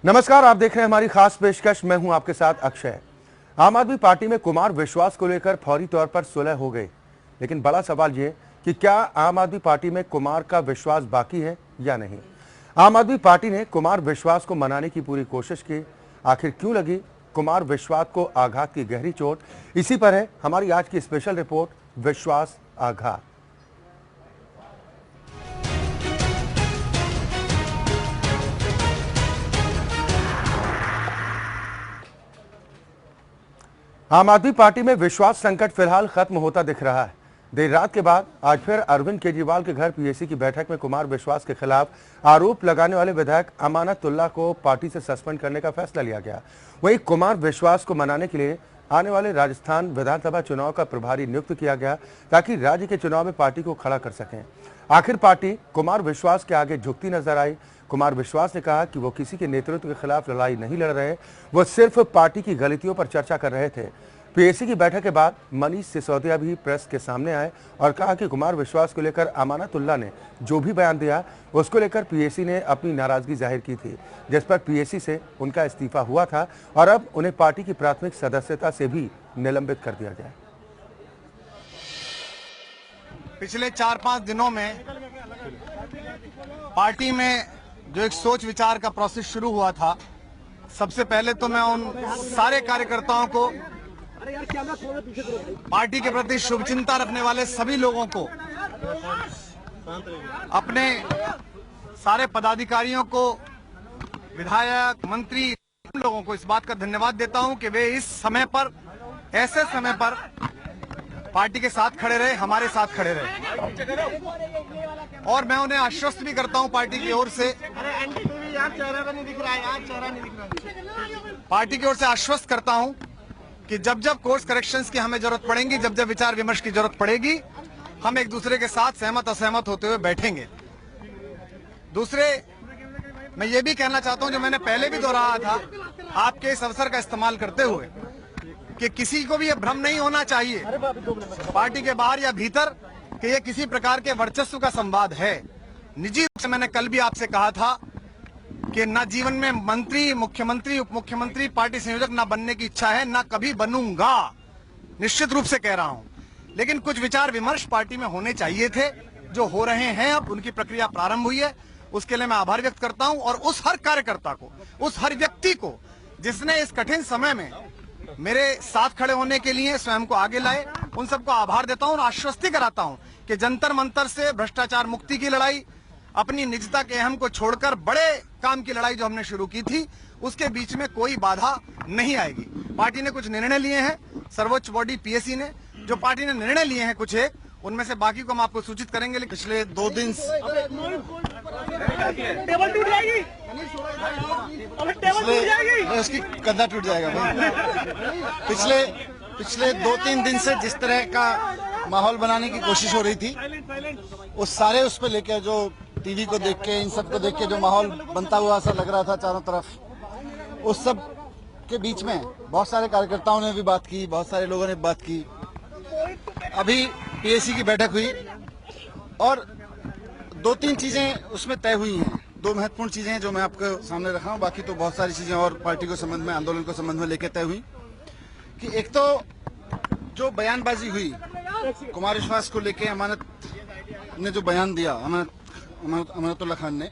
नमस्कार, आप देख रहे हैं हमारी खास पेशकश। मैं हूं आपके साथ अक्षय। आम आदमी पार्टी में कुमार विश्वास को लेकर फौरी तौर पर सुलह हो गई, लेकिन बड़ा सवाल ये कि क्या आम आदमी पार्टी में कुमार का विश्वास बाकी है या नहीं। आम आदमी पार्टी ने कुमार विश्वास को मनाने की पूरी कोशिश की। आखिर क्यों लगी कुमार विश्वास को आघात की गहरी चोट, इसी पर है हमारी आज की स्पेशल रिपोर्ट, विश्वास आघात। आम आदमी पार्टी में विश्वास संकट फिलहाल खत्म होता दिख रहा है। देर रात के बाद आज फिर अरविंद केजरीवाल के घर पीएसी की बैठक में कुमार विश्वास के खिलाफ आरोप लगाने वाले विधायक अमानतुल्लाह को पार्टी से सस्पेंड करने का फैसला लिया गया। वहीं कुमार विश्वास को मनाने के लिए आने वाले राजस्थान विधानसभा चुनाव का प्रभारी नियुक्त किया गया, ताकि राज्य के चुनाव में पार्टी को खड़ा कर सकें। आखिर पार्टी कुमार विश्वास के आगे झुकती नजर आई। कुमार विश्वास ने कहा कि वो किसी के नेतृत्व के खिलाफ लड़ाई नहीं लड़ रहे, वो सिर्फ पार्टी की गलतियों पर चर्चा कर रहे थे। पीएसी की बैठक के बाद मनीष सिसोदिया भी प्रेस के सामने आए और कहा कि कुमार विश्वास को लेकर अमानतुल्लाह ने जो भी बयान दिया उसको लेकर पीएसी ने अपनी नाराजगी जाहिर की थी, जिस पर पीएसी से उनका इस्तीफा हुआ था और अब उन्हें पार्टी की प्राथमिक सदस्यता से भी निलंबित कर दिया गया। पिछले 4-5 दिनों में पार्टी में जो एक सोच विचार का प्रोसेस शुरू हुआ था, सबसे पहले तो मैं उन सारे कार्यकर्ताओं को, पार्टी के प्रति शुभचिंता रखने वाले सभी लोगों को, अपने सारे पदाधिकारियों को, विधायक, मंत्री, लोगों को इस बात का धन्यवाद देता हूं कि वे इस समय पर, ऐसे समय पर पार्टी के साथ खड़े रहे, हमारे साथ खड़े रहे। और मैं उन्हें आश्वस्त भी करता हूं पार्टी की ओर से, पार्टी की ओर से आश्वस्त करता हूं कि जब जब कोर्स करेक्शंस की हमें जरूरत पड़ेगी, जब जब विचार विमर्श की जरूरत पड़ेगी, हम एक दूसरे के साथ सहमत असहमत होते हुए बैठेंगे। दूसरे, मैं ये भी कहना चाहता हूं, जो मैंने पहले भी दोहराया था आपके इस अवसर का इस्तेमाल करते हुए, कि किसी को भी ये भ्रम नहीं होना चाहिए, पार्टी के बाहर या भीतर, कि ये किसी प्रकार के वर्चस्व का संवाद है। निजी रूप से मैंने कल भी आपसे कहा था कि न जीवन में मंत्री, मुख्यमंत्री, उप मुख्यमंत्री, पार्टी संयोजक न बनने की इच्छा है, न कभी बनूंगा, निश्चित रूप से कह रहा हूं। लेकिन कुछ विचार विमर्श पार्टी में होने चाहिए थे, जो हो रहे हैं। अब उनकी प्रक्रिया प्रारंभ हुई है, उसके लिए मैं आभार व्यक्त करता हूं। और उस हर कार्यकर्ता को, उस हर व्यक्ति को जिसने इस कठिन समय में मेरे साथ खड़े होने के लिए स्वयं को आगे लाए, उन सबको आभार देता हूं और आश्वस्ति कराता हूं कि जंतर मंतर से भ्रष्टाचार मुक्ति की लड़ाई, अपनी निजता के अहम को छोड़कर बड़े काम की लड़ाई जो हमने शुरू की थी, उसके बीच में कोई बाधा नहीं आएगी। पार्टी ने कुछ निर्णय लिए हैं, सर्वोच्च बॉडी पीएसी ने जो पार्टी ने निर्णय लिए हैं, कुछ एक उनमें से बाकी को हम आपको सूचित करेंगे। पिछले 2 दिन टेबल टूट जाएगी, उसकी कद्दा टूट जाएगा भाई। पिछले 2-3 दिन से जिस तरह का माहौल बनाने की कोशिश हो रही थी, उस सारे उस पे लेके, जो टीवी को देख के, इन सब को देख के जो माहौल बनता हुआ सा लग रहा था चारों तरफ, उस सब के बीच में बहुत सारे कार्यकर्ताओं ने भी बात की, बहुत सारे लोगों ने बात की। अभी पीएसी की बैठक हुई और 2-3 चीजें उसमें तय हुई हैं, 2 महत्वपूर्ण चीजें हैं जो मैं आपके सामने रखा हूं। बाकी तो बहुत सारी चीजें और पार्टी को संबंध में, आंदोलन को संबंध में लेकर तय हुई। कि एक तो जो बयानबाजी हुई कुमार विश्वास को लेके, अमानत ने जो बयान दिया, अमानतुल्लाह खान ने,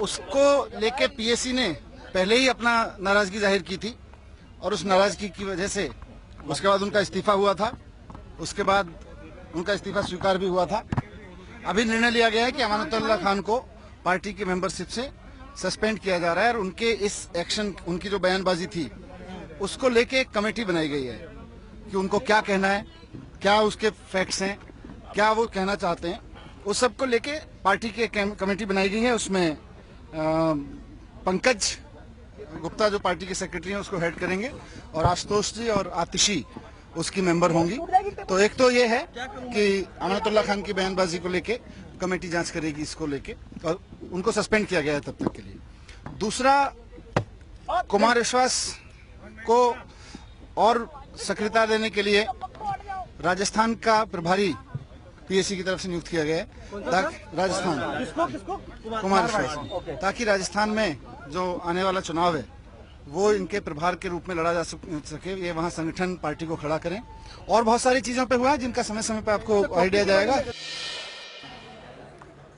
उसको लेके पीएसी ने पहले ही अपना नाराजगी जाहिर की थी और उस नाराजगी की वजह से उसके बाद उनका इस्तीफा हुआ था। उसके बाद उनका इस्तीफा स्वीकार भी हुआ था। अभी निर्णय लिया गया है कि अमानतुल्लाह खान को पार्टी की मेंबरशिप से सस्पेंड किया जा रहा है और उनके इस एक्शन, उनकी जो बयानबाजी थी, उसको लेके एक कमेटी बनाई गई है कि उनको क्या कहना है, क्या उसके फैक्ट्स हैं, क्या वो कहना चाहते हैं, उस सब को लेके पार्टी की कमेटी बनाई गई है। उसमें पंकज गुप्ता जो पार्टी के सेक्रेटरी हैं उसको हेड करेंगे और आशुतोष जी और आतिशी उसकी मेंबर होंगी। तो एक तो ये है कि अमानतुल्लाह खान की बयानबाजी को लेके कमेटी जांच करेगी, इसको लेके, और उनको सस्पेंड किया गया है तब तक के लिए। दूसरा, कुमार विश्वास को और सक्रियता देने के लिए राजस्थान का प्रभारी पीएससी की तरफ से नियुक्त किया गया है, ताकि राजस्थान कुमार विश्वास, ताकि राजस्थान में जो आने वाला चुनाव है वो इनके प्रभार के रूप में लड़ा जा सके। ये वहाँ संगठन पार्टी को खड़ा करें और बहुत सारी चीजों पे हुआ है जिनका समय समय पे आपको आइडिया जाएगा।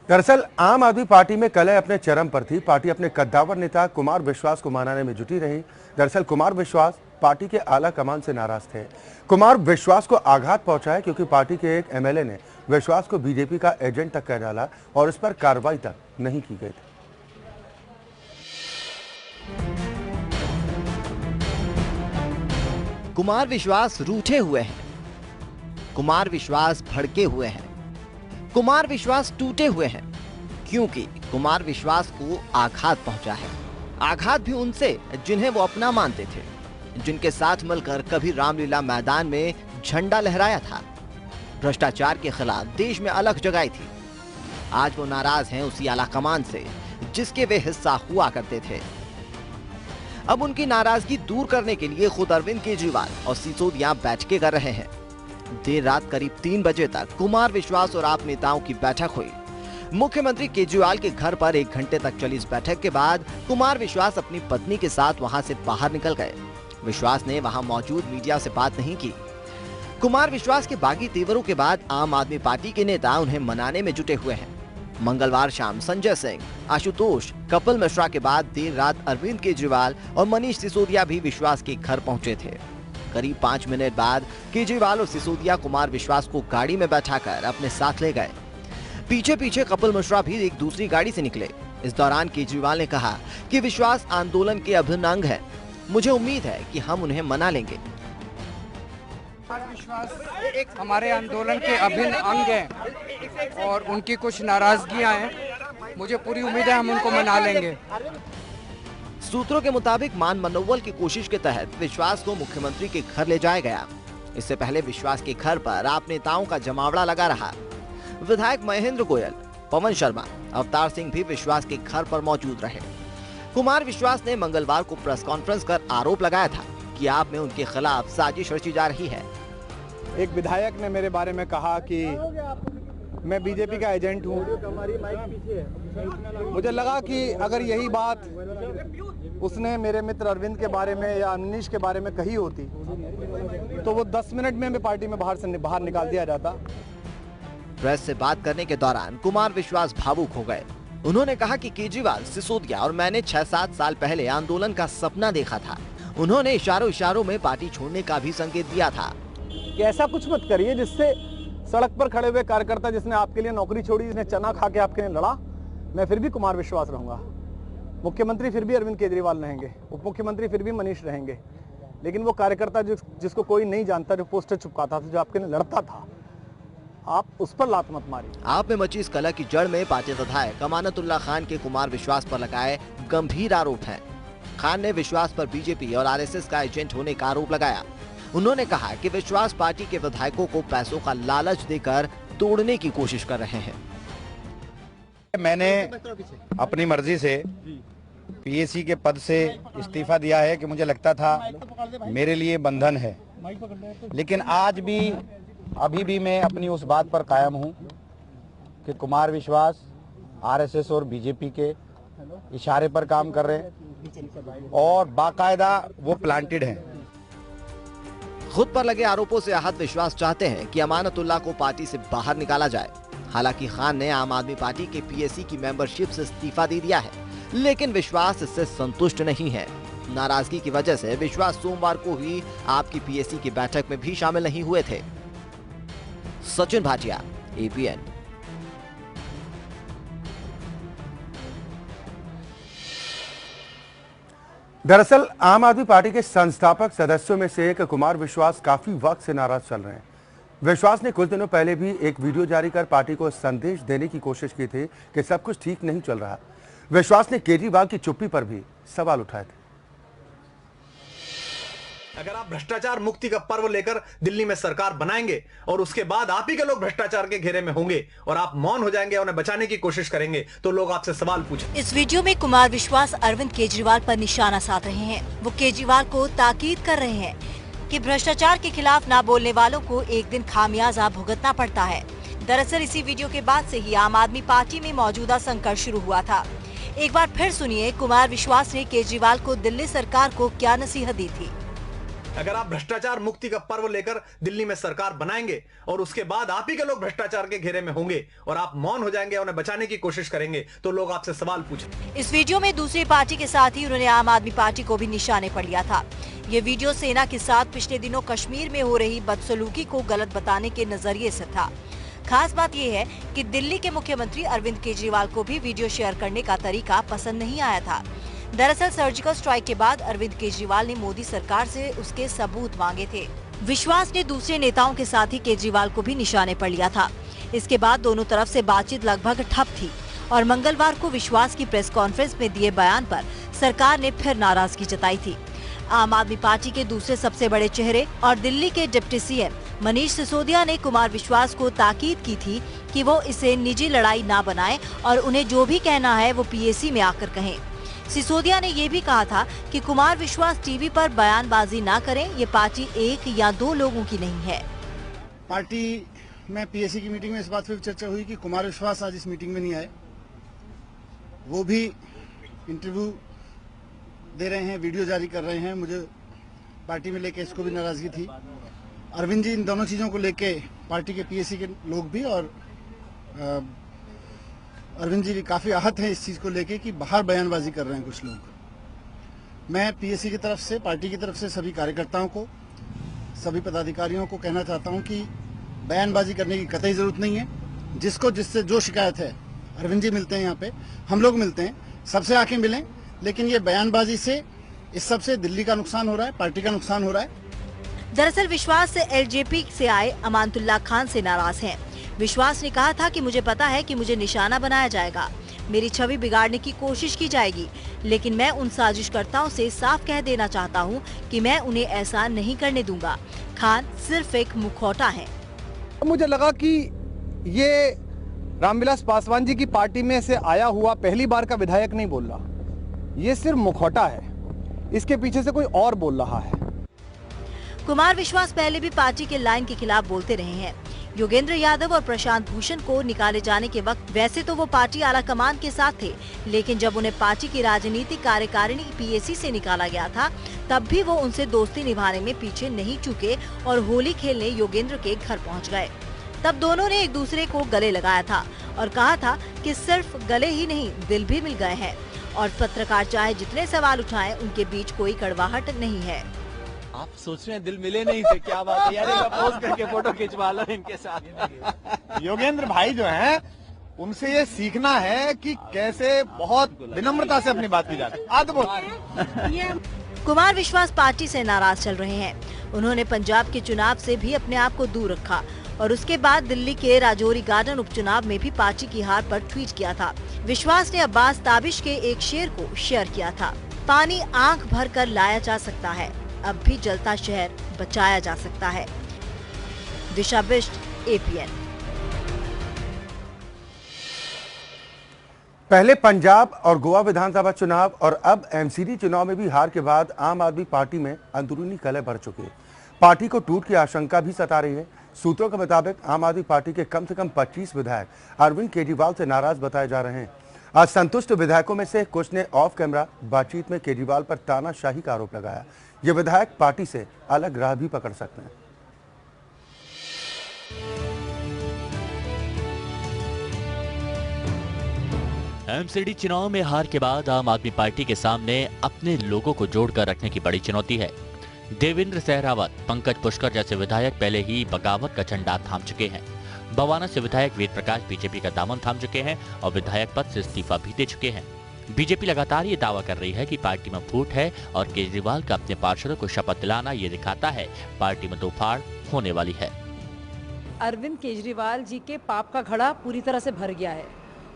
दरअसल आम आदमी पार्टी में कलह अपने चरम पर थी। पार्टी अपने कद्दावर नेता कुमार विश्वास को मनाने में जुटी रही। दरअसल कुमार विश्वास पार्टी के आला कमान से नाराज थे। कुमार विश्वास को आघात पहुंचा है क्योंकि पार्टी के एक एमएलए ने विश्वास को बीजेपी का एजेंट तक कह डाला और इस पर कार्रवाई तक नहीं की गई थी। कुमार विश्वास रूठे हुए हैं, कुमार विश्वास भड़के हुए हैं, कुमार विश्वास टूटे हुए हैं, क्योंकि कुमार विश्वास को आघात पहुंचा है। आघात भी उनसे जिन्हें वो अपना मानते थे, जिनके साथ मिलकर कभी रामलीला मैदान में झंडा लहराया था, भ्रष्टाचार के खिलाफ देश में अलख जगाई थी। आज वो नाराज हैं उसी आला कमान से जिसके वे हिस्सा हुआ करते थे। अब उनकी नाराजगी दूर करने के लिए खुद अरविंद केजरीवाल और सिसोदिया बैठकें कर रहे हैं। देर रात करीब 3 बजे तक कुमार विश्वास और आप नेताओं की बैठक हुई। मुख्यमंत्री केजरीवाल के घर पर 1 घंटे तक चली इस बैठक के बाद कुमार विश्वास अपनी पत्नी के साथ वहां से बाहर निकल गए। विश्वास ने वहां मौजूद मीडिया से बात नहीं की। कुमार विश्वास के बागी तेवरों के बाद आम आदमी पार्टी के नेता उन्हें मनाने में जुटे हुए हैं। मंगलवार शाम संजय सिंह, आशुतोष, कपिल मिश्रा के बाद देर रात अरविंद केजरीवाल और मनीष सिसोदिया भी विश्वास के घर पहुंचे थे। करीब 5 मिनट बाद केजरीवाल और सिसोदिया कुमार विश्वास को गाड़ी में बैठाकर अपने साथ ले गए। पीछे पीछे कपिल मिश्रा भी एक दूसरी गाड़ी से निकले। इस दौरान केजरीवाल ने कहा कि विश्वास आंदोलन के अभिन्न अंग है। मुझे उम्मीद है कि हम उन्हें मना लेंगे। विश्वास हमारे आंदोलन के अभिन्न अंग हैं और उनकी कुछ नाराजगियां हैं। मुझे पूरी उम्मीद है हम उनको मना लेंगे। सूत्रों के मुताबिक मान मनोवल की कोशिश के तहत विश्वास को मुख्यमंत्री के घर ले जाया गया। इससे पहले विश्वास के घर पर आप नेताओं का जमावड़ा लगा रहा। विधायक महेंद्र गोयल, पवन शर्मा, अवतार सिंह भी विश्वास के घर पर मौजूद रहे। कुमार विश्वास ने मंगलवार को प्रेस कॉन्फ्रेंस कर आरोप लगाया था कि आप में उनके खिलाफ साजिश रची जा रही है। एक विधायक ने मेरे बारे में कहा कि मैं बीजेपी का एजेंट हूं। मुझे लगा कि अगर यही बात उसने मेरे मित्र अरविंद के बारे में या मनीष के बारे में कही होती तो वो 10 मिनट में हमें पार्टी में बाहर निकाल दिया जाता। प्रेस से बात करने के दौरान कुमार विश्वास भावुक हो गए। उन्होंने कहा कि केजरीवाल, सिसोदिया और मैंने 6-7 साल पहले आंदोलन का सपना देखा था। उन्होंने इशारों में पार्टी छोड़ने का भी संकेत दिया था कि ऐसा कुछ मत करिए जिससे सड़क पर खड़े हुए कार्यकर्ता जिसने आपके लिए नौकरी छोड़ी, जिसने चना खा के आपके लिए लड़ा, मैं फिर भी कुमार विश्वास रहूंगा। मुख्यमंत्री फिर भी अरविंद केजरीवाल रहेंगे, उप मुख्यमंत्री फिर भी मनीष रहेंगे, लेकिन वो कार्यकर्ता जिसको कोई नहीं जानता, जो पोस्टर चिपकाता था, जो आपके लिए लड़ता था, आप उस पर लात मत मारिए। आप में मची इस कलह की जड़ में पार्टी विधायक अमानतुल्लाह खान के कुमार विश्वास पर लगाए गंभीर आरोप हैं। खान ने विश्वास पर बीजेपी और आरएसएस का एजेंट होने का आरोप लगाया। उन्होंने कहा कि विश्वास पार्टी के विधायकों को पैसों का लालच देकर तोड़ने की कोशिश कर रहे हैं। मैंने अपनी मर्जी से पीएसी के पद से इस्तीफा दिया है कि मुझे लगता था मेरे लिए बंधन है, लेकिन आज भी अभी भी मैं अपनी उस बात पर कायम हूं कि कुमार विश्वास आरएसएस और बीजेपी के इशारे पर काम कर रहे हैं और बाकायदा वो प्लांटेड हैं। खुद पर लगे आरोपों से आहत विश्वास चाहते हैं कि अमानतुल्लाह को पार्टी से बाहर निकाला जाए। हालांकि खान ने आम आदमी पार्टी के पीएसी की मेंबरशिप से इस्तीफा दे दिया है, लेकिन विश्वास इससे संतुष्ट नहीं है। नाराजगी की वजह से विश्वास सोमवार को ही आपकी पीएसी की बैठक में भी शामिल नहीं हुए थे। सचिन भाटिया, एपीएन। दरअसल आम आदमी पार्टी के संस्थापक सदस्यों में से एक कुमार विश्वास काफी वक्त से नाराज चल रहे हैं। विश्वास ने कुछ दिनों पहले भी एक वीडियो जारी कर पार्टी को संदेश देने की कोशिश की थी कि सब कुछ ठीक नहीं चल रहा। विश्वास ने केजरीवाल की चुप्पी पर भी सवाल उठाए थे। अगर आप भ्रष्टाचार मुक्ति का पर्व लेकर दिल्ली में सरकार बनाएंगे और उसके बाद आप ही के लोग भ्रष्टाचार के घेरे में होंगे और आप मौन हो जाएंगे, उन्हें बचाने की कोशिश करेंगे, तो लोग आपसे सवाल पूछेंगे। इस वीडियो में कुमार विश्वास अरविंद केजरीवाल पर निशाना साध रहे हैं। वो केजरीवाल को ताकीद कर रहे हैं कि भ्रष्टाचार के खिलाफ ना बोलने वालों को एक दिन खामियाजा भुगतना पड़ता है। दरअसल इसी वीडियो के बाद से ही आम आदमी पार्टी में मौजूदा संकट शुरू हुआ था। एक बार फिर सुनिए कुमार विश्वास ने केजरीवाल को दिल्ली सरकार को क्या नसीहत दी थी। अगर आप भ्रष्टाचार मुक्ति का पर्व लेकर दिल्ली में सरकार बनाएंगे और उसके बाद आप ही के लोग भ्रष्टाचार के घेरे में होंगे और आप मौन हो जाएंगे, उन्हें बचाने की कोशिश करेंगे, तो लोग आपसे सवाल पूछेंगे। इस वीडियो में दूसरी पार्टी के साथ ही उन्होंने आम आदमी पार्टी को भी निशाने पर लिया था। ये वीडियो सेना के साथ पिछले दिनों कश्मीर में हो रही बदसलूकी को गलत बताने के नजरिए से था। खास बात यह है कि दिल्ली के मुख्यमंत्री अरविंद केजरीवाल को भी वीडियो शेयर करने का तरीका पसंद नहीं आया था। दरअसल सर्जिकल स्ट्राइक के बाद अरविंद केजरीवाल ने मोदी सरकार से उसके सबूत मांगे थे। विश्वास ने दूसरे नेताओं के साथ ही केजरीवाल को भी निशाने पर लिया था। इसके बाद दोनों तरफ से बातचीत लगभग ठप थी और मंगलवार को विश्वास की प्रेस कॉन्फ्रेंस में दिए बयान पर सरकार ने फिर नाराजगी जताई थी। आम आदमी पार्टी के दूसरे सबसे बड़े चेहरे और दिल्ली के डिप्टी सीएम मनीष सिसोदिया ने कुमार विश्वास को ताकीद की थी कि वो इसे निजी लड़ाई ना बनाएं और उन्हें जो भी कहना है वो पीएसी में आकर कहें। सिसोदिया ने ये भी कहा था कि कुमार विश्वास टीवी पर बयानबाजी ना करें, ये पार्टी एक या दो लोगों की नहीं है। पार्टी में पीएसी की मीटिंग में इस बात पर चर्चा हुई कि कुमार विश्वास आज इस मीटिंग में नहीं आए। वो भी इंटरव्यू दे रहे हैं, वीडियो जारी कर रहे हैं। मुझे पार्टी में लेके इसको भी नाराजगी थी। अरविंद जी इन दोनों चीज़ों को लेके पार्टी के पीएसी के लोग भी और अरविंद जी भी काफ़ी आहत हैं इस चीज़ को लेके कि बाहर बयानबाजी कर रहे हैं कुछ लोग। मैं पीएसी की तरफ से, पार्टी की तरफ से सभी कार्यकर्ताओं को, सभी पदाधिकारियों को कहना चाहता हूं कि बयानबाजी करने की कतई ज़रूरत नहीं है। जिसको जिससे जो शिकायत है, अरविंद जी मिलते हैं यहाँ पे, हम लोग मिलते हैं, सबसे आके मिलें। लेकिन ये बयानबाजी से इस सब से दिल्ली का नुकसान हो रहा है, पार्टी का नुकसान हो रहा है। दरअसल विश्वास से एलजेपी से आए अमानतुल्लाह खान से नाराज हैं। विश्वास ने कहा था कि मुझे पता है कि मुझे निशाना बनाया जाएगा, मेरी छवि बिगाड़ने की कोशिश की जाएगी, लेकिन मैं उन साजिशकर्ताओं से साफ कह देना चाहता हूं कि मैं उन्हें ऐसा नहीं करने दूंगा। खान सिर्फ एक मुखौटा है। मुझे लगा कि ये रामविलास पासवान जी की पार्टी में से आया हुआ पहली बार का विधायक नहीं बोल रहा, ये सिर्फ मुखौटा है, इसके पीछे से कोई और बोल रहा है। कुमार विश्वास पहले भी पार्टी के लाइन के खिलाफ बोलते रहे हैं। योगेंद्र यादव और प्रशांत भूषण को निकाले जाने के वक्त वैसे तो वो पार्टी आला कमान के साथ थे, लेकिन जब उन्हें पार्टी की राजनीतिक कार्यकारिणी पीएसी से निकाला गया था, तब भी वो उनसे दोस्ती निभाने में पीछे नहीं चुके और होली खेलने योगेंद्र के घर पहुंच गए। तब दोनों ने एक दूसरे को गले लगाया था और कहा था कि सिर्फ गले ही नहीं, दिल भी मिल गए हैं और पत्रकार चाहे जितने सवाल उठाएं, उनके बीच कोई कड़वाहट नहीं है। आप सोच रहे हैं दिल मिले नहीं थे, क्या बात है यार, पोज करके फोटो खिंचवा लो इनके साथ। योगेंद्र भाई जो हैं, उनसे ये सीखना है कि कैसे बहुत विनम्रता से अपनी बात की जाती है। कुमार विश्वास पार्टी से नाराज चल रहे हैं। उन्होंने पंजाब के चुनाव से भी अपने आप को दूर रखा और उसके बाद दिल्ली के राजौरी गार्डन उपचुनाव में भी पार्टी की हार पर ट्वीट किया था। विश्वास ने अब्बास ताबिश के एक शेर को शेयर किया था, पानी आंख भर कर लाया जा सकता है, अब भी जलता शहर बचाया जा सकता है। दिशा बिष्ट, APN। पहले पंजाब और गोवा विधानसभा चुनाव और अब MCD चुनाव में भी हार के बाद आम आदमी पार्टी में अंदरूनी कलह बढ़ चुकी है। पार्टी को टूट की आशंका भी सता रही है। सूत्रों के मुताबिक आम आदमी पार्टी के कम से कम 25 विधायक अरविंद केजरीवाल से नाराज बताए जा रहे हैं। असंतुष्ट विधायकों में से कुछ ने ऑफ कैमरा बातचीत में केजरीवाल पर तानाशाही का आरोप लगाया। ये विधायक पार्टी से अलग राह भी पकड़ सकते हैं। MCD चुनाव में हार के बाद आम आदमी पार्टी के सामने अपने लोगों को जोड़कर रखने की बड़ी चुनौती है। देवेंद्र सहरावत, पंकज पुष्कर जैसे विधायक पहले ही बगावत का झंडा थाम चुके हैं। बवाना से विधायक वेद प्रकाश बीजेपी का दामन थाम चुके हैं और विधायक पद से इस्तीफा भी दे चुके हैं। बीजेपी लगातार ये दावा कर रही है कि पार्टी में फूट है और केजरीवाल का अपने पार्षदों को शपथ दिलाना ये दिखाता है पार्टी में तोड़फाड़ होने वाली है। अरविंद केजरीवाल जी के पाप का घड़ा पूरी तरह से भर गया है।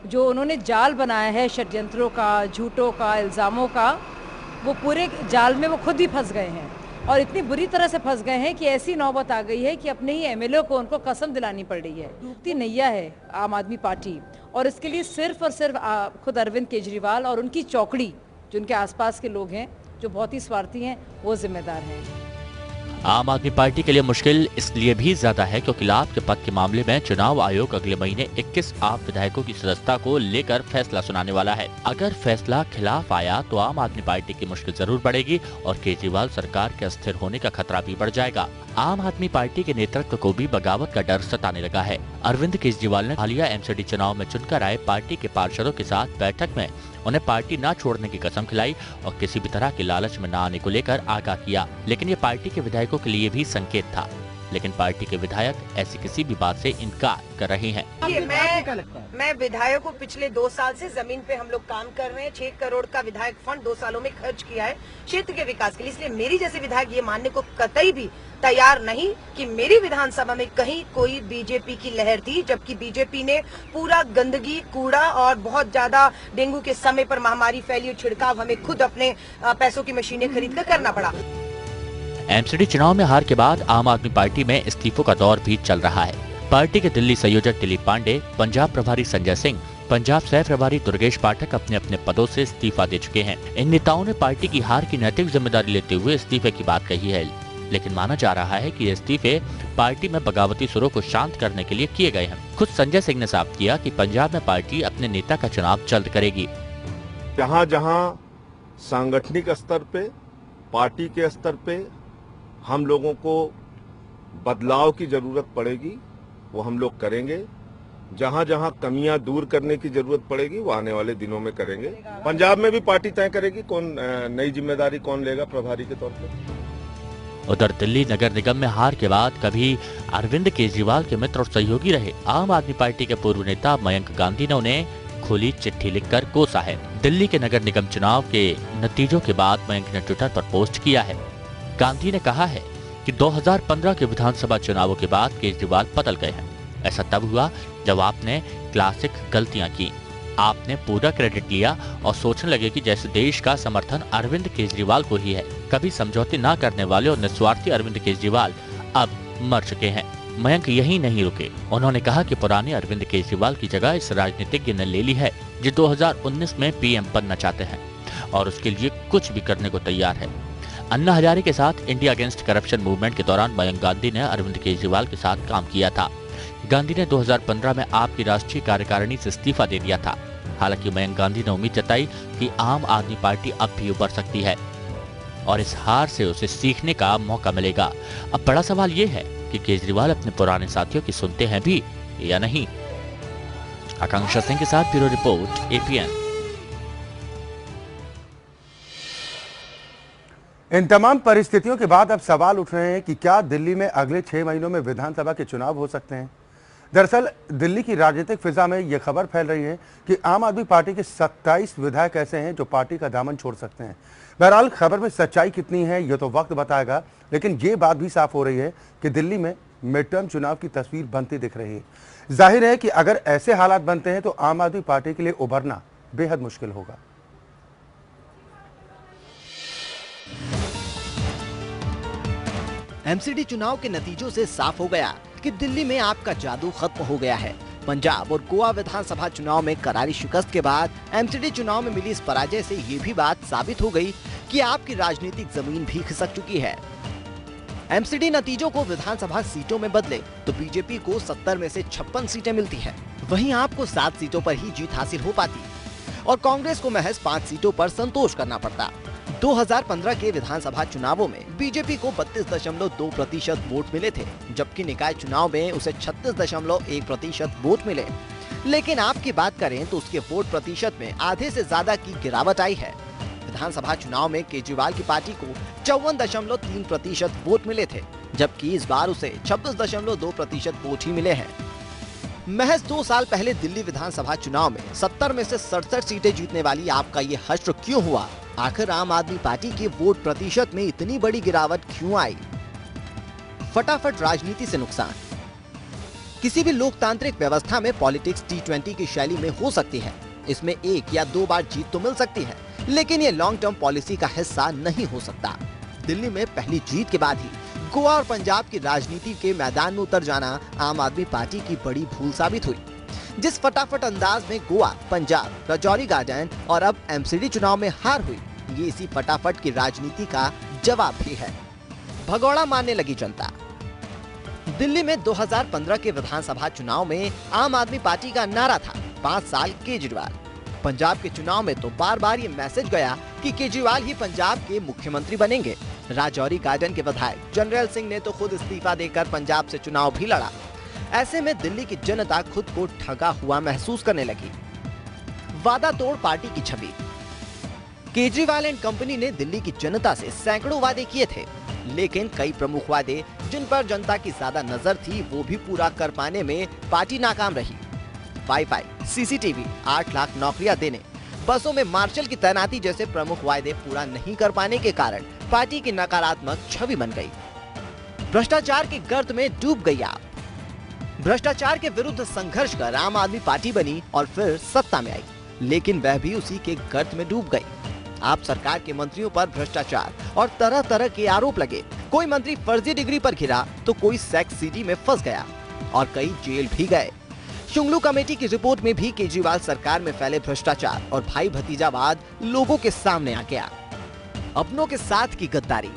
जो उन्होंने जाल बनाया है षड्यंत्रों का, झूठों का, इल्जामों का, वो पूरे जाल में वो खुद ही फंस गए हैं और इतनी बुरी तरह से फंस गए हैं कि ऐसी नौबत आ गई है कि अपने ही MLA को उनको कसम दिलानी पड़ रही है। डूबती नैया है आम आदमी पार्टी और इसके लिए सिर्फ और सिर्फ खुद अरविंद केजरीवाल और उनकी चौकड़ी, जो उनके आसपास के लोग हैं जो बहुत ही स्वार्थी हैं, वो जिम्मेदार हैं। आम आदमी पार्टी के लिए मुश्किल इसलिए भी ज्यादा है क्योंकि लाभ के पद के मामले में चुनाव आयोग अगले महीने 21 आप विधायकों की सदस्यता को लेकर फैसला सुनाने वाला है। अगर फैसला खिलाफ आया तो आम आदमी पार्टी की मुश्किल जरूर बढ़ेगी और केजरीवाल सरकार के अस्थिर होने का खतरा भी बढ़ जाएगा। आम आदमी पार्टी के नेतृत्व को भी बगावत का डर सताने लगा है। अरविंद केजरीवाल ने हालिया एमसीडी चुनाव में चुनकर आए पार्टी के पार्षदों के साथ बैठक में उन्हें पार्टी न छोड़ने की कसम खिलाई और किसी भी तरह के लालच में न आने को लेकर आगाह किया। लेकिन ये पार्टी के विधायकों के लिए भी संकेत था। लेकिन पार्टी के विधायक ऐसी किसी भी बात से इनकार कर रहे हैं। मैं विधायक को पिछले 2 साल से जमीन पे हम लोग काम कर रहे हैं। 6 करोड़ का विधायक फंड 2 सालों में खर्च किया है क्षेत्र के विकास के लिए। इसलिए मेरी जैसे विधायक ये मानने को कतई भी तैयार नहीं कि मेरी विधानसभा में कहीं कोई बीजेपी की लहर थी, जबकि बीजेपी ने पूरा गंदगी, कूड़ा और बहुत ज्यादा डेंगू के समय पर महामारी फैली और छिड़काव हमें खुद अपने पैसों की मशीनें खरीद कर करना पड़ा। एमसीडी चुनाव में हार के बाद आम आदमी पार्टी में इस्तीफों का दौर भी चल रहा है। पार्टी के दिल्ली संयोजक दिलीप पांडे, पंजाब प्रभारी संजय सिंह, पंजाब सह प्रभारी दुर्गेश पाठक अपने अपने पदों से इस्तीफा दे चुके हैं। इन नेताओं ने पार्टी की हार की नैतिक जिम्मेदारी लेते हुए इस्तीफे की बात कही है। लेकिन माना जा रहा है कि ये इस्तीफे पार्टी में बगावती सुरों को शांत करने के लिए किए गए हैं। खुद संजय सिंह ने साफ किया कि पंजाब में पार्टी अपने नेता का चुनाव जल्द करेगी। जहां जहां सांगठनिक स्तर पे, पार्टी के स्तर पे हम लोगों को बदलाव की जरूरत पड़ेगी वो हम लोग करेंगे। जहां जहां कमियां दूर करने की जरूरत पड़ेगी वो आने वाले दिनों में करेंगे। पंजाब में भी पार्टी तय करेगी कौन नई जिम्मेदारी कौन लेगा प्रभारी के तौर पर। उधर दिल्ली नगर निगम में हार के बाद कभी अरविंद केजरीवाल के मित्र और सहयोगी रहे आम आदमी पार्टी के पूर्व नेता मयंक गांधी ने उन्हें खुली चिट्ठी लिखकर कोसा है। दिल्ली के नगर निगम चुनाव के नतीजों के बाद मयंक ने ट्विटर पर पोस्ट किया है। गांधी ने कहा है कि 2015 के विधानसभा चुनावों के बाद केजरीवाल बदल गए हैं। ऐसा तब हुआ जब आपने क्लासिक गलतियां की। आपने पूरा क्रेडिट लिया और सोचने लगे कि जैसे देश का समर्थन अरविंद केजरीवाल को ही है। कभी समझौते न करने वाले और निस्वार्थी अरविंद केजरीवाल अब मर चुके हैं। मयंक यही नहीं रुके। उन्होंने कहा कि पुराने अरविंद केजरीवाल की जगह इस राजनीतिज्ञ ने ले ली है जो 2019 में पीएम बनना चाहते हैं और उसके लिए कुछ भी करने को तैयार है। अन्ना हजारे के साथ इंडिया अगेंस्ट करप्शन मूवमेंट के दौरान मयंक गांधी ने अरविंद केजरीवाल के साथ काम किया था। गांधी ने 2015 में आपकी राष्ट्रीय कार्यकारिणी से इस्तीफा दे दिया था। हालांकि मयंक गांधी ने उम्मीद जताई कि आम आदमी पार्टी अब भी उभर सकती है और इस हार से उसे सीखने का मौका मिलेगा। अब बड़ा सवाल ये है कि केजरीवाल अपने पुराने साथियों की सुनते हैं भी या नहीं। आकांक्षा सिंह के साथ ब्यूरो रिपोर्ट, एपीएन। इन तमाम परिस्थितियों के बाद अब सवाल उठ रहे हैं कि क्या दिल्ली में अगले 6 महीनों में विधानसभा के चुनाव हो सकते हैं। दरअसल दिल्ली की राजनीतिक फिजा में यह खबर फैल रही है कि आम आदमी पार्टी के 27 विधायक ऐसे हैं जो पार्टी का दामन छोड़ सकते हैं। बहरहाल खबर में सच्चाई कितनी है यह तो वक्त बताएगा, लेकिन ये बात भी साफ हो रही है कि दिल्ली में मिड टर्म चुनाव की तस्वीर बनती दिख रही है। जाहिर है कि अगर ऐसे हालात बनते हैं तो आम आदमी पार्टी के लिए उभरना बेहद मुश्किल होगा। एमसीडी चुनाव के नतीजों से साफ हो गया कि दिल्ली में आपका जादू खत्म हो गया है। पंजाब और गोवा विधानसभा चुनाव में करारी शिकस्त के बाद एमसीडी चुनाव में मिली इस पराजय से ये भी बात साबित हो गई कि आपकी राजनीतिक जमीन भी खिसक चुकी है। एमसीडी नतीजों को विधानसभा सीटों में बदले तो बीजेपी को 70 में से 56 सीटें मिलती है। वहीं आपको 7 सीटों पर ही जीत हासिल हो पाती और कांग्रेस को महज 5 सीटों पर संतोष करना पड़ता। 2015 के विधानसभा चुनावों में बीजेपी को 32.2% वोट मिले थे, जबकि निकाय चुनाव में उसे 36.1% वोट मिले। लेकिन आपकी बात करें तो उसके वोट प्रतिशत में आधे से ज्यादा की गिरावट आई है। विधानसभा चुनाव में केजरीवाल की पार्टी को 54.3% वोट मिले थे, जबकि इस बार उसे 26.2% वोट ही मिले हैं। महज 2 साल पहले दिल्ली विधानसभा चुनाव में 70 में से 67 सीटें जीतने वाली आपका ये हश्र क्यों हुआ? आखिर आम आदमी पार्टी के वोट प्रतिशत में इतनी बड़ी गिरावट क्यों आई? फटाफट राजनीति से नुकसान। किसी भी लोकतांत्रिक व्यवस्था में पॉलिटिक्स T20 की शैली में हो सकती है। इसमें 1 या 2 बार जीत तो मिल सकती है, लेकिन ये लॉन्ग टर्म पॉलिसी का हिस्सा नहीं हो सकता। दिल्ली में पहली जीत के बाद ही गोवा और पंजाब की राजनीति के मैदान में उतर जाना आम आदमी पार्टी की बड़ी भूल साबित हुई। जिस फटाफट अंदाज में गोवा, पंजाब, राजौरी गार्डन और अब एमसीडी चुनाव में हार हुई, ये इसी फटाफट की राजनीति का जवाब भी है। भगौड़ा मारने लगी जनता। दिल्ली में 2015 के विधानसभा चुनाव में आम आदमी पार्टी का नारा था 5 साल केजरीवाल। पंजाब के चुनाव में तो बार बार ये मैसेज गया कि केजरीवाल ही पंजाब के मुख्यमंत्री बनेंगे। राजौरी गार्डन के विधायक जनरल सिंह ने तो खुद इस्तीफा देकर पंजाब से चुनाव भी लड़ा। ऐसे में दिल्ली की जनता खुद को ठगा हुआ महसूस करने लगी। वादा तोड़ पार्टी की छवि। केजरीवाल एंड कंपनी ने दिल्ली की जनता से सैकड़ों वादे किए थे, लेकिन कई प्रमुख वादे जिन पर जनता की ज्यादा नजर थी वो भी पूरा कर पाने में पार्टी नाकाम रही। वाईफाई, सीसीटीवी, 8 लाख नौकरियां देने, बसों में मार्शल की तैनाती जैसे प्रमुख वादे पूरा नहीं कर पाने के कारण पार्टी की नकारात्मक छवि बन गई। भ्रष्टाचार के गर्त में डूब गई आप। भ्रष्टाचार के विरुद्ध संघर्ष कर आम आदमी पार्टी बनी और फिर सत्ता में आई, लेकिन वह भी उसी के गर्त में डूब गई। आप सरकार के मंत्रियों पर भ्रष्टाचार और तरह तरह के आरोप लगे। कोई मंत्री फर्जी डिग्री पर घिरा तो कोई सेक्स सिटी में फंस गया और कई जेल भी गए। शुंगलू कमेटी की रिपोर्ट में भी केजरीवाल सरकार में फैले भ्रष्टाचार और भाई भतीजावाद लोगों के सामने आ गया। अपनों के साथ की गद्दारी।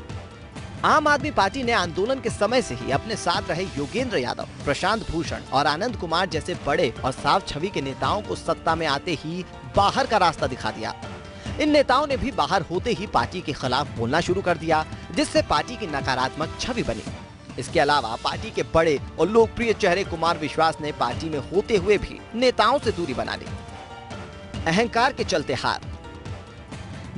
आम आदमी पार्टी ने आंदोलन के समय से ही अपने साथ रहे योगेंद्र यादव, प्रशांत भूषण और आनंद कुमार जैसे बड़े और साफ छवि के नेताओं को सत्ता में आते ही बाहर का रास्ता दिखा दिया। इन नेताओं ने भी बाहर होते ही पार्टी के खिलाफ बोलना शुरू कर दिया, जिससे पार्टी की नकारात्मक छवि बनी। इसके अलावा पार्टी के बड़े और लोकप्रिय चेहरे कुमार विश्वास ने पार्टी में होते हुए भी नेताओं से दूरी बना ली। अहंकार के चलते हार।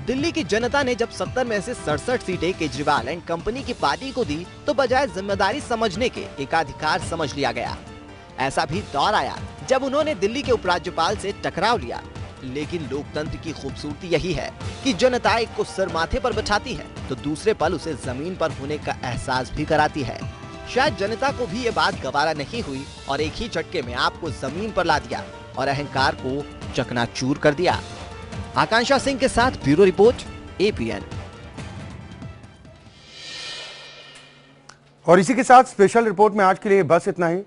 दिल्ली की जनता ने जब 70 में से 67 सीटें केजरीवाल एंड कंपनी की पार्टी को दी तो बजाय जिम्मेदारी समझने के एकाधिकार समझ लिया गया। ऐसा भी दौर आया जब उन्होंने दिल्ली के उपराज्यपाल से टकराव लिया। लेकिन लोकतंत्र की खूबसूरती यही है कि जनता एक को सिर माथे पर बिठाती है तो दूसरे पल उसे जमीन पर होने का एहसास भी कराती है। शायद जनता को भी ये बात गवारा नहीं हुई और एक ही झटके में आपको जमीन पर ला दिया और अहंकार को चकनाचूर कर दिया। आकांक्षा सिंह के साथ ब्यूरो रिपोर्ट, APN। और इसी के साथ स्पेशल रिपोर्ट में आज के लिए बस इतना ही।